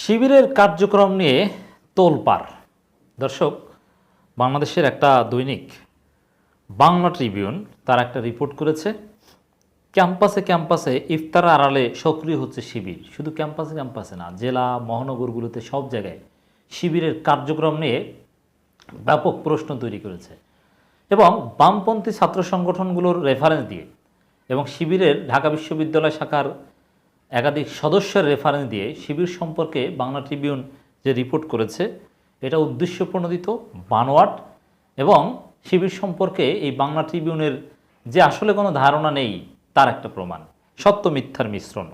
শিবিরের কার্যক্রম নিয়ে তোলপাড়। দর্শক, বাংলাদেশের একটা দৈনিক বাংলা ট্রিবিউন তার একটা রিপোর্ট করেছে, ক্যাম্পাসে ক্যাম্পাসে ইফতার আড়ালে সক্রিয় হচ্ছে শিবির। শুধু ক্যাম্পাসে ক্যাম্পাসে না, জেলা মহানগরগুলোতে সব জায়গায় শিবিরের কার্যক্রম নিয়ে ব্যাপক প্রশ্ন তৈরি করেছে এবং বামপন্থী ছাত্র সংগঠনগুলোর রেফারেন্স দিয়ে এবং শিবিরের ঢাকা বিশ্ববিদ্যালয় শাখার একাধিক সদস্যের রেফারেন্স দিয়ে শিবির সম্পর্কে বাংলা ট্রিবিউন যে রিপোর্ট করেছে এটা উদ্দেশ্যপ্রণোদিত, বানোয়াট এবং শিবির সম্পর্কে এই বাংলা ট্রিবিউনের যে আসলে কোনো ধারণা নেই তার একটা প্রমাণ। সত্য মিথ্যার মিশ্রণ।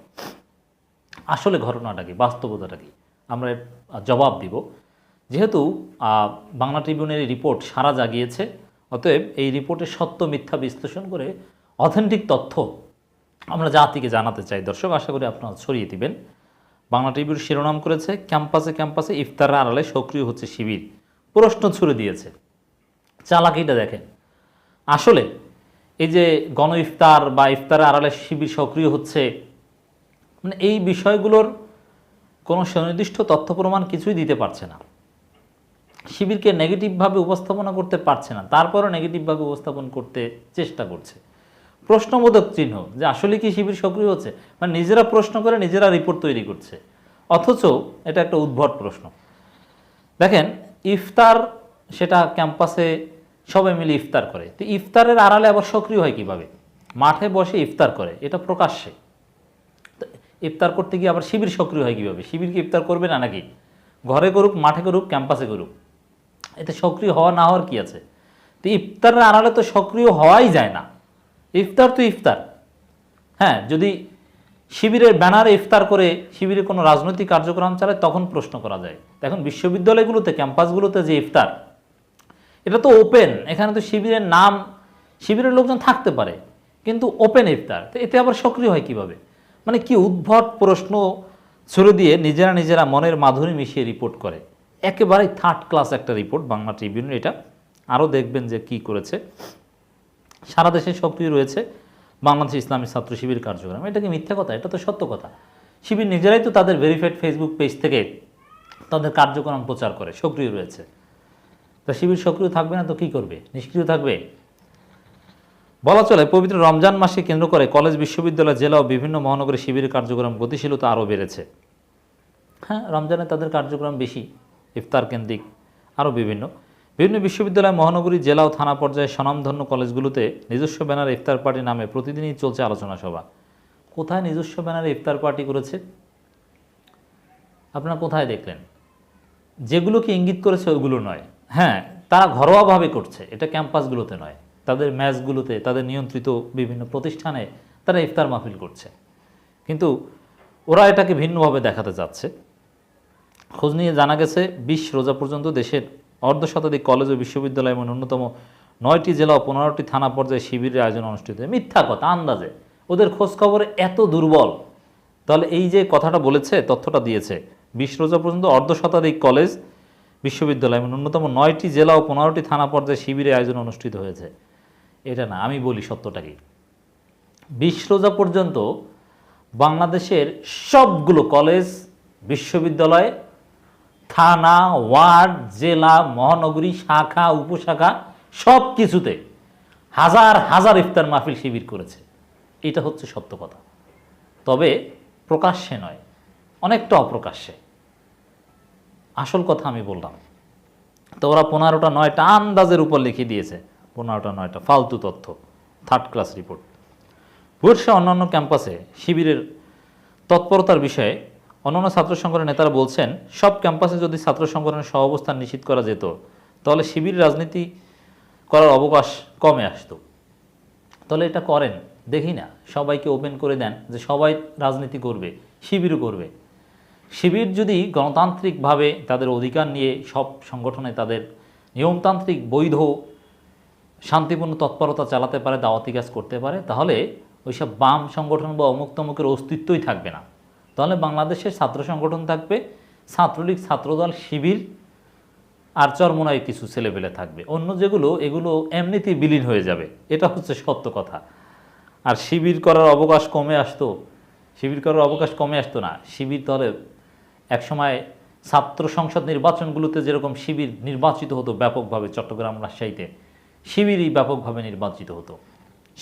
আসলে ঘটনাটা কি, বাস্তবতাটা কি, আমরা এর জবাব দিব। যেহেতু বাংলা ট্রিবিউনের এই রিপোর্ট সারা জাগিয়েছে, অতএব এই রিপোর্টের সত্য মিথ্যা বিশ্লেষণ করে অথেন্টিক তথ্য আমরা জাতিকে জানাতে চাই। দর্শক, আশা করি আপনারা ছড়িয়ে দিবেন। বাংলা ট্রিবিউন শিরোনাম করেছে, ক্যাম্পাসে ক্যাম্পাসে ইফতারের আড়ালে সক্রিয় হচ্ছে শিবির। প্রশ্ন ছুড়ে দিয়েছে। চালাকিটা দেখেন। আসলে এই যে গণ ইফতার বা ইফতারের আড়ালে শিবির সক্রিয় হচ্ছে, মানে এই বিষয়গুলোর কোনো সুনির্দিষ্ট তথ্য প্রমাণ কিছুই দিতে পারছে না। শিবিরকে নেগেটিভভাবে উপস্থাপনা করতে পারছে না, তারপরও নেগেটিভভাবে উপস্থাপন করতে চেষ্টা করছে। প্রশ্নবোধক চিহ্ন যে আসলে কি শিবির সক্রিয় হচ্ছে, মানে নিজেরা প্রশ্ন করে নিজেরা রিপোর্ট তৈরি করছে, অথচ এটা একটা উদ্ভট প্রশ্ন। দেখেন, ইফতার সেটা ক্যাম্পাসে সবাই মিলে ইফতার করে, তো ইফতারের আড়ালে আবার সক্রিয় হয় কিভাবে? মাঠে বসে ইফতার করে, এটা প্রকাশ্যে। ইফতার করতে গিয়ে আবার শিবির সক্রিয় হয় কীভাবে? শিবির কি ইফতার করবে না নাকি? ঘরে করুক, মাঠে করুক, ক্যাম্পাসে করুক, এতে সক্রিয় হওয়া না হওয়ার কি আছে? তো ইফতারের আড়ালে তো সক্রিয় হওয়াই যায় না। ইফতার তো ইফতার। হ্যাঁ, যদি শিবিরের ব্যানারে ইফতার করে শিবিরে কোনো রাজনৈতিক কার্যক্রম চালায় তখন প্রশ্ন করা যায়। এখন বিশ্ববিদ্যালয়গুলোতে, ক্যাম্পাসগুলোতে যে ইফতার, এটা তো ওপেন, এখানে তো শিবিরের নাম, শিবিরের লোকজন থাকতে পারে, কিন্তু ওপেন ইফতার, তো এতে আবার সক্রিয় হয় কিভাবে? মানে কি উদ্ভট প্রশ্ন ছুড়ে দিয়ে নিজেরা নিজেরা মনের মাধুরী মিশিয়ে রিপোর্ট করে। একেবারেই থার্ড ক্লাস একটা রিপোর্ট বাংলা ট্রিবিউনের এটা। আরও দেখবেন যে কি করেছে। সারা দেশে সক্রিয় রয়েছে বাংলাদেশ ইসলামী ছাত্র শিবির কার্যক্রম। এটা কি মিথ্যা কথা? এটা তো সত্য কথা। শিবির নিজেরাই তো তাদের ভেরিফাইড ফেসবুক পেজ থেকে তাদের কার্যক্রম প্রচার করে সক্রিয় রয়েছে। তা শিবির সক্রিয় থাকবে না তো কী করবে? নিষ্ক্রিয় থাকবে? বলা চলে পবিত্র রমজান মাসকে কেন্দ্র করে কলেজ, বিশ্ববিদ্যালয়, জেলা ও বিভিন্ন মহানগরে শিবিরের কার্যক্রম গতিশীলতা আরও বেড়েছে। হ্যাঁ, রমজানে তাদের কার্যক্রম বেশি, ইফতার কেন্দ্রিক আরও বিভিন্ন বিশ্ববিদ্যালয়, মহানগরী, জেলা ও থানা পর্যায়ে স্বনামধন্য কলেজগুলোতে নিজস্ব ব্যানারে ইফতার পার্টি নামে প্রতিদিনই চলছে আলোচনা সভা। কোথায় নিজস্ব ব্যানারে ইফতার পার্টি করেছে? আপনারা কোথায় দেখলেন? যেগুলোকে ইঙ্গিত করেছে ওইগুলো নয়। হ্যাঁ, তারা ঘরোয়াভাবে করছে, এটা ক্যাম্পাসগুলোতে নয়, তাদের ম্যাচগুলোতে, তাদের নিয়ন্ত্রিত বিভিন্ন প্রতিষ্ঠানে তারা ইফতার মাহফিল করছে, কিন্তু ওরা এটাকে ভিন্নভাবে দেখাতে যাচ্ছে। খোঁজ নিয়ে জানা গেছে 20 রোজা পর্যন্ত দেশের অর্ধশতাধিক কলেজ ও বিশ্ববিদ্যালয় এবং ন্যূনতম 9টি জেলা ও 15টি থানা পর্যায়ে শিবিরের আয়োজন অনুষ্ঠিত হয়। মিথ্যা কথা, আন্দাজে। ওদের খোঁজখবরে এত দুর্বল। তাহলে এই যে কথাটা বলেছে, তথ্যটা দিয়েছে, 20 রোজা পর্যন্ত অর্ধশতাধিক কলেজ, বিশ্ববিদ্যালয় এবং ন্যূনতম 9টি জেলা ও 15টি থানা পর্যায়ে শিবিরের আয়োজন অনুষ্ঠিত হয়েছে, এটা না। আমি বলি সত্যটা কি। 20 রোজা পর্যন্ত বাংলাদেশের সবগুলো কলেজ, বিশ্ববিদ্যালয়, থানা, ওয়ার্ড, জেলা, মহানগরী, শাখা, উপশাখা সব কিছুতে হাজার হাজার ইফতার মাহফিল শিবির করেছে। এটা হচ্ছে সত্য কথা। তবে প্রকাশ্যে নয়, অনেকটা অপ্রকাশ্যে। আসল কথা আমি বললাম। তো ওরা 15টা 9টা আন্দাজের উপর লিখে দিয়েছে, 15টা 9টা ফালতু তথ্য, থার্ড ক্লাস রিপোর্ট। বর্ষা অন্যান্য ক্যাম্পাসে শিবিরের তৎপরতার বিষয়ে অন্যান্য ছাত্র সংগঠনের নেতারা বলছেন, সব ক্যাম্পাসে যদি ছাত্র সংগঠনের সহাবস্থান নিশ্চিত করা যেত তাহলে শিবির রাজনীতি করার অবকাশ কমে আসতো। তাহলে এটা করেন, দেখি না, সবাইকে ওপেন করে দেন যে সবাই রাজনীতি করবে, শিবিরও করবে। শিবির যদি গণতান্ত্রিকভাবে তাদের অধিকার নিয়ে সব সংগঠনে তাদের নিয়মতান্ত্রিক বৈধ শান্তিপূর্ণ তৎপরতা চালাতে পারে, দাওয়াতি কাজ করতে পারে, তাহলে ওইসব বাম সংগঠন বা অমুক তমুকের অস্তিত্বই থাকবে না। তাহলে বাংলাদেশের ছাত্র সংগঠন থাকবে, ছাত্রলীগ, ছাত্রদল, শিবির আর চরমোনায় কিছু ছেলেপেলে থাকবে। অন্য যেগুলো, এগুলো এমনিতেই বিলীন হয়ে যাবে। এটা হচ্ছে সত্য কথা। আর শিবির করার অবকাশ কমে আসতো, শিবির করার অবকাশ কমে আসতো না। শিবির তাহলে একসময় ছাত্র সংসদ নির্বাচনগুলোতে যেরকম শিবির নির্বাচিত হতো ব্যাপকভাবে, চট্টগ্রাম রাজশাহীতে শিবিরই ব্যাপকভাবে নির্বাচিত হতো।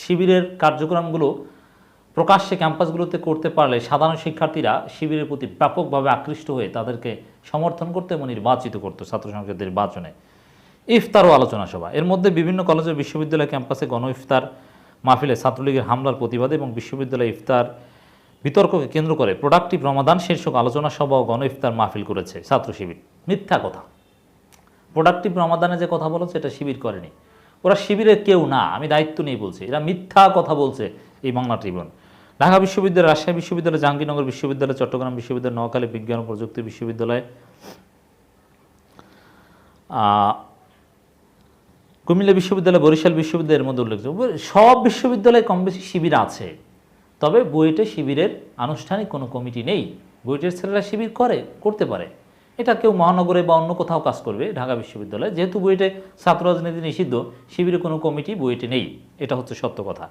শিবিরের কার্যক্রমগুলো প্রকাশ্যে ক্যাম্পাসগুলোতে করতে পারলে সাধারণ শিক্ষার্থীরা শিবিরের প্রতি ব্যাপকভাবে আকৃষ্ট হয়ে তাদেরকে সমর্থন করতে এবং নির্বাচিত করতো ছাত্র সংসদের নির্বাচনে। ইফতার ও আলোচনা সভা, এর মধ্যে বিভিন্ন কলেজ ও বিশ্ববিদ্যালয় ক্যাম্পাসে গণ ইফতার মাহফিলে ছাত্রলীগের হামলার প্রতিবাদে এবং বিশ্ববিদ্যালয় ইফতার বিতর্ককে কেন্দ্র করে প্রোডাক্টিভ রমাদান শীর্ষক আলোচনা সভা ও গণ ইফতার মাহফিল করেছে ছাত্র শিবির। মিথ্যা কথা। প্রোডাক্টিভ রমাদানে যে কথা বলেছে এটা শিবির করেনি, ওরা শিবিরের কেউ না, আমি দায়িত্ব নিয়ে বলছি, এরা মিথ্যা কথা বলছে। এই বাংলা ট্রিবিউন ঢাকা বিশ্ববিদ্যালয়, রাজশাহী বিশ্ববিদ্যালয়, জাহাঙ্গীরনগর বিশ্ববিদ্যালয়, চট্টগ্রাম বিশ্ববিদ্যালয়, নোয়াখালী বিজ্ঞান ও প্রযুক্তি বিশ্ববিদ্যালয়, কুমিল্লা বিশ্ববিদ্যালয়, বরিশাল বিশ্ববিদ্যালয়ের মধ্যে উল্লেখযোগ্য সব বিশ্ববিদ্যালয়ে কম বেশি শিবির আছে। তবে বুয়েটে শিবিরের আনুষ্ঠানিক কোনো কমিটি নেই। বুয়েটের ছেলেরা শিবির করতে পারে, এটা কেউ মহানগরে বা অন্য কোথাও কাজ করবে। ঢাকা বিশ্ববিদ্যালয়ে যেহেতু বুয়েটে ছাত্র রাজনীতি নিষিদ্ধ, শিবিরের কোনো কমিটি বুয়েটে নেই, এটা হচ্ছে সত্য কথা।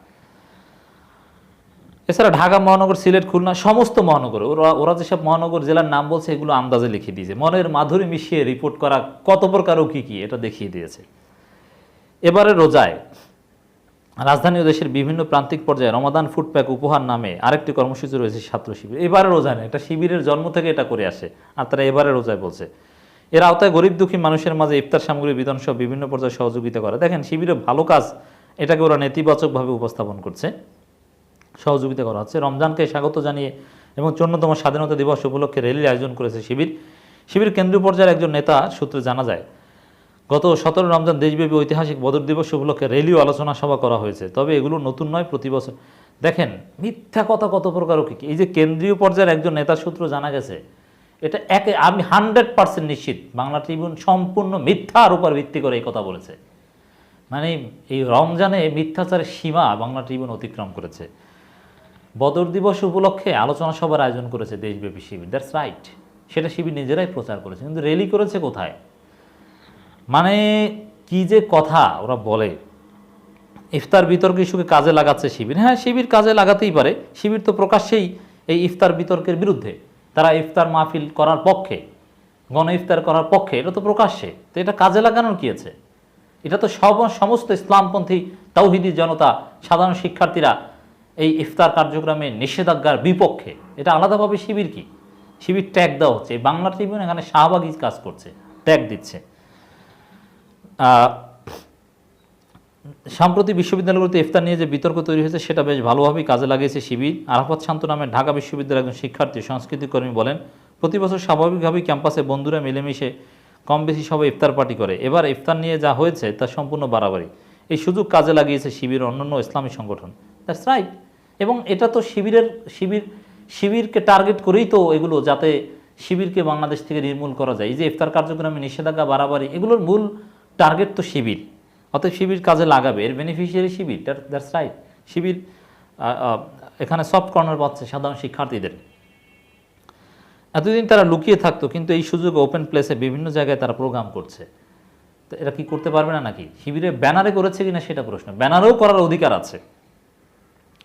এছাড়া ঢাকা মহানগর, সিলেট, খুলনা সমস্ত মহানগর, ওরা যেসব মহানগর জেলার নাম বলছে এগুলো আন্দাজে লিখে দিয়েছে, মনের মাধুরী মিশিয়ে রিপোর্ট করা কত প্রকার ও কী এটা দেখিয়ে দিয়েছে। এবারে রোজায় রাজধানী ও দেশের বিভিন্ন প্রান্তিক পর্যায়ে রমাদান ফুড প্যাক উপহার নামে আরেকটি কর্মসূচি রয়েছে ছাত্র শিবির। এবারে রোজায় না, এটা শিবিরের জন্ম থেকে এটা করে আসে, আর তারা এবারে রোজায় বলছে। এর আওতায় গরিব দুঃখী মানুষের মাঝে ইফতার সামগ্রী বিতরণ সহ বিভিন্ন পর্যায়ে সহযোগিতা করে। দেখেন শিবিরের ভালো কাজ, এটাকে ওরা নেতিবাচকভাবে উপস্থাপন করছে। সহযোগিতা করা হচ্ছে। রমজানকে স্বাগত জানিয়ে এবং 54তম স্বাধীনতা দিবস উপলক্ষে র্যালির আয়োজন করেছে শিবির কেন্দ্রীয় পর্যায়ের একজন নেতা সূত্রে জানা যায়, গত 17 রমজান দেশব্যাপী ঐতিহাসিক বদর দিবস উপলক্ষে র্যালি ও আলোচনা সভা করা হয়েছে। তবে এগুলো নতুন নয়, প্রতি বছর। দেখেন মিথ্যা কথা কত প্রকার কি। এই যে কেন্দ্রীয় পর্যায়ের একজন নেতার সূত্র জানা গেছে, এটা আমি 100% নিশ্চিত বাংলা ট্রিবিউন সম্পূর্ণ মিথ্যার উপর ভিত্তি করে এই কথা বলেছে। মানে এই রমজানে মিথ্যাচারের সীমা বাংলা ট্রিবিউন অতিক্রম করেছে। বদর দিবস উপলক্ষে আলোচনা সভার আয়োজন করেছে দেশব্যাপী শিবির, দ্যাটস রাইট, সেটা শিবির নিজেরাই প্রচার করেছে, কিন্তু র্যালি করেছে কোথায়? মানে কি যে কথা ওরা বলে। ইফতার বিতর্ক ইস্যুকে কাজে লাগাচ্ছে শিবির। হ্যাঁ, শিবির কাজে লাগাতেই পারে। শিবির তো প্রকাশ্যেই এই ইফতার বিতর্কের বিরুদ্ধে, তারা ইফতার মাহফিল করার পক্ষে, গণ ইফতার করার পক্ষে, এটা তো প্রকাশ্যে। তো এটা কাজে লাগানোর কি আছে? এটা তো সমস্ত ইসলামপন্থী তাওহিদি জনতা, সাধারণ শিক্ষার্থীরা এই ইফতার কার্যক্রমে নিষেধাজ্ঞার বিপক্ষে। এটা আলাদাভাবে শিবির কি? শিবির ট্যাগ দেওয়া হচ্ছে। এই বাংলা ট্রিবিউন এখানে শাহবাগী কাজ করছে, ট্যাগ দিচ্ছে। সাম্প্রতিক বিশ্ববিদ্যালয়গুলোতে ইফতার নিয়ে যে বিতর্ক তৈরি হয়েছে সেটা বেশ ভালোভাবেই কাজে লাগিয়েছে শিবির। আরাফাত শান্ত নামের ঢাকা বিশ্ববিদ্যালয়ের একজন শিক্ষার্থী সংস্কৃতি কর্মী বলেন, প্রতি বছর স্বাভাবিকভাবেই ক্যাম্পাসে বন্ধুরা মিলেমিশে কম বেশি সবাই ইফতার পার্টি করে। এবার ইফতার নিয়ে যা হয়েছে তা সম্পূর্ণ বাড়াবাড়ি। এই সুযোগ কাজে লাগিয়েছে শিবির অন্যান্য ইসলামী সংগঠন। That's right. এবং এটা তো শিবিরকে টার্গেট করেই তো এগুলো, যাতে শিবিরকে বাংলাদেশ থেকে নির্মূল করা যায়। এই যে ইফতার কার্যক্রমে নিষেধাজ্ঞা বাড়াবাড়ি, এগুলোর মূল টার্গেট তো শিবির। অতএব শিবির কাজে লাগাবে, এর beneficiary Shibir. That's right. Shibir এখানে সফট কর্নার পাচ্ছে সাধারণ শিক্ষার্থীদের। এতদিন তারা লুকিয়ে থাকতো, কিন্তু এই সুযোগে ওপেন প্লেসে বিভিন্ন জায়গায় তারা প্রোগ্রাম করছে। তো এরা কি করতে পারবে না নাকি? শিবিরে ব্যানারে করেছে কিনা সেটা প্রশ্ন। ব্যানারেও করার অধিকার আছে।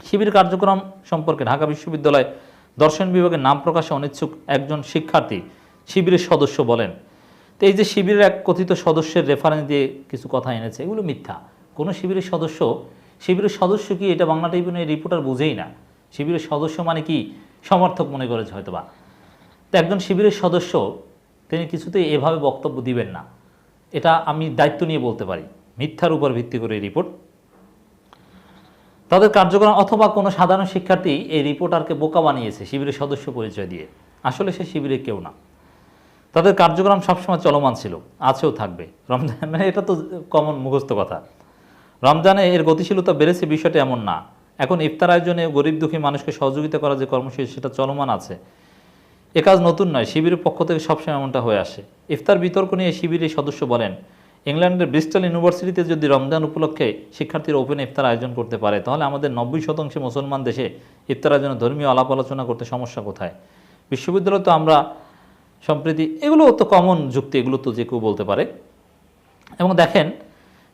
শিবির কার্যক্রম সম্পর্কে ঢাকা বিশ্ববিদ্যালয় দর্শন বিভাগের নাম প্রকাশে অনিচ্ছুক একজন শিক্ষার্থী শিবিরের সদস্য বলেন, তো এই যে শিবিরের এক কথিত সদস্যের রেফারেন্স দিয়ে কিছু কথা এনেছে, এগুলো মিথ্যা। কোনো শিবিরের সদস্য কি এটা বাংলা ট্রিবিউনের রিপোর্টার বুঝেই না। শিবিরের সদস্য মানে কি সমর্থক মনে করেছে হয়তোবা। তো একজন শিবিরের সদস্য তিনি কিছুতেই এভাবে বক্তব্য দিবেন না, এটা আমি দায়িত্ব নিয়ে বলতে পারি। মিথ্যার উপর ভিত্তি করে এই রিপোর্ট। তাদের কার্যক্রম অথবা কোনো সাধারণ শিক্ষার্থী এই রিপোর্টারকে বোকা বানিয়েছে শিবিরের সদস্য পরিচয় দিয়ে। আসলে সে শিবিরের কেউ না। তাদের কার্যক্রম সবসময় চলমান ছিল, আছেও থাকবে। রমজান মানে এটা তো কমন মুখস্থ কথা। রমজানে এর গতিশীলতা বেড়েছে বিষয়টা এমন না। এখন ইফতার আয়োজনে গরিব দুঃখী মানুষকে সহযোগিতা করার যে কর্মসূচি সেটা চলমান আছে। এ কাজ নতুন নয়, শিবিরের পক্ষ থেকে সবসময় এমনটা হয়ে আসে। ইফতার বিতর্ক নিয়ে শিবিরের সদস্য বলেন, ইংল্যান্ডের ব্রিস্টল ইউনিভার্সিটিতে যদি রমজান উপলক্ষে শিক্ষার্থীরা ওপেন ইফতার আয়োজন করতে পারে, তাহলে আমাদের 90% মুসলমান দেশে ইফতার আয়োজনে ধর্মীয় আলাপ আলোচনা করতে সমস্যা কোথায়? বিশ্ববিদ্যালয় তো আমরা সম্প্রীতি, এগুলো তো কমন যুক্তি, এগুলো তো যে কেউ বলতে পারে। এবং দেখেন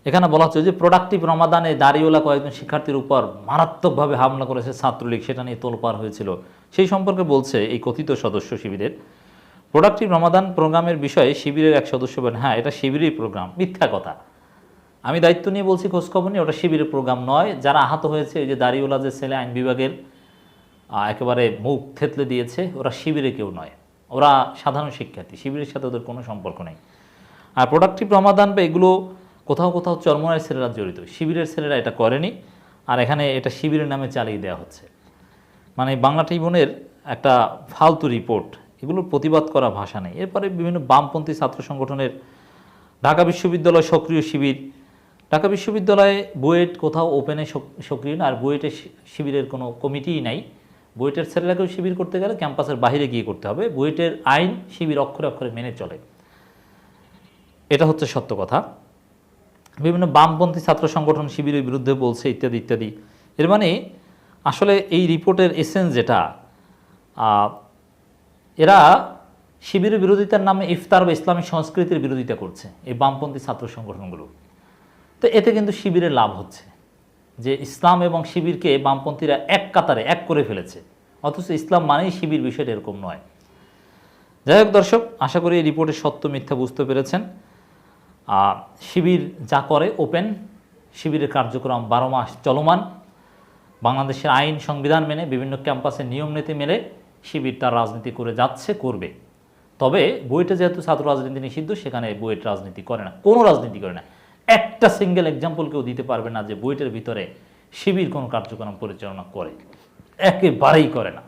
এখানে বলা হচ্ছে যে প্রোডাক্টিভ রমাদানে দাড়িওয়ালা কয়েকজন শিক্ষার্থীর উপর মারাত্মকভাবে হামলা করেছে ছাত্রলীগ, সেটা নিয়ে তোলপাড় হয়েছিল। সেই সম্পর্কে বলছে এই কথিত সদস্য শিবিরের, প্রোডাক্টিভ রমাদান প্রোগ্রামের বিষয়ে শিবিরের এক সদস্য বলেন, হ্যাঁ এটা শিবিরের প্রোগ্রাম। মিথ্যা কথা, আমি দায়িত্ব নিয়ে বলছি, খোঁজখবর নিয়ে, ওটা শিবিরের প্রোগ্রাম নয়। যারা আহত হয়েছে, ওই যে দাড়িওয়ালা যে ছেলে আইন বিভাগের একেবারে মুখ থেতলে দিয়েছে, ওরা শিবিরে কেউ নয়, ওরা সাধারণ শিক্ষার্থী, শিবিরের সাথে ওদের কোনো সম্পর্ক নেই। আর প্রোডাক্টিভ রমাদান বা এগুলো কোথাও কোথাও চরমনায়ের ছেলেরা জড়িত, শিবিরের ছেলেরা এটা করেনি। আর এখানে এটা শিবিরের নামে চালিয়ে দেওয়া হচ্ছে। মানে বাংলা ট্রিবিউনের একটা ফালতু রিপোর্ট, এগুলোর প্রতিবাদ করা ভাষা নেই। এরপরে বিভিন্ন বামপন্থী ছাত্র সংগঠনের ঢাকা বিশ্ববিদ্যালয় সক্রিয় শিবির, ঢাকা বিশ্ববিদ্যালয়ে বুয়েট কোথাও ওপেনে সক্রিয় না, আর বুয়েটের শিবিরের কোনো কমিটিই নাই। বুয়েটের ছেলেরাকেও শিবির করতে গেলে ক্যাম্পাসের বাইরে গিয়ে করতে হবে। বুয়েটের আইন শিবির অক্ষরে অক্ষরে মেনে চলে, এটা হচ্ছে সত্য কথা। বিভিন্ন বামপন্থী ছাত্র সংগঠন শিবিরের বিরুদ্ধে বলছে, ইত্যাদি ইত্যাদি। এর মানে আসলে এই রিপোর্টের এসেন্স যেটা, এরা শিবিরের বিরোধিতার নামে ইফতার বা ইসলামিক সংস্কৃতির বিরোধিতা করছে এই বামপন্থী ছাত্র সংগঠনগুলো। তো এতে কিন্তু শিবিরের লাভ হচ্ছে, যে ইসলাম এবং শিবিরকে বামপন্থীরা এক কাতারে এক করে ফেলেছে, অথচ ইসলাম মানেই শিবির, বিষয়টা এরকম নয়। যাই হোক দর্শক, আশা করি এই রিপোর্টের সত্য মিথ্যা বুঝতে পেরেছেন। শিবির যা করে ওপেন, শিবিরের কার্যক্রম 12 মাস চলমান, বাংলাদেশের আইন সংবিধান মেনে, বিভিন্ন ক্যাম্পাসের নিয়ম নীতি মেনে শিবির তার রাজনীতি করে যাচ্ছে, করবে। তবে বুয়েটে যেহেতু ছাত্র রাজনীতি নিষিদ্ধ, সেখানে বুয়েট রাজনীতি করে না, কোনো রাজনীতি করে না। একটা সিঙ্গেল এক্সাম্পল কেউ দিতে পারবে না যে বুয়েটের ভিতরে শিবির কোনো কার্যক্রম পরিচালনা করে, একেবারেই করে না।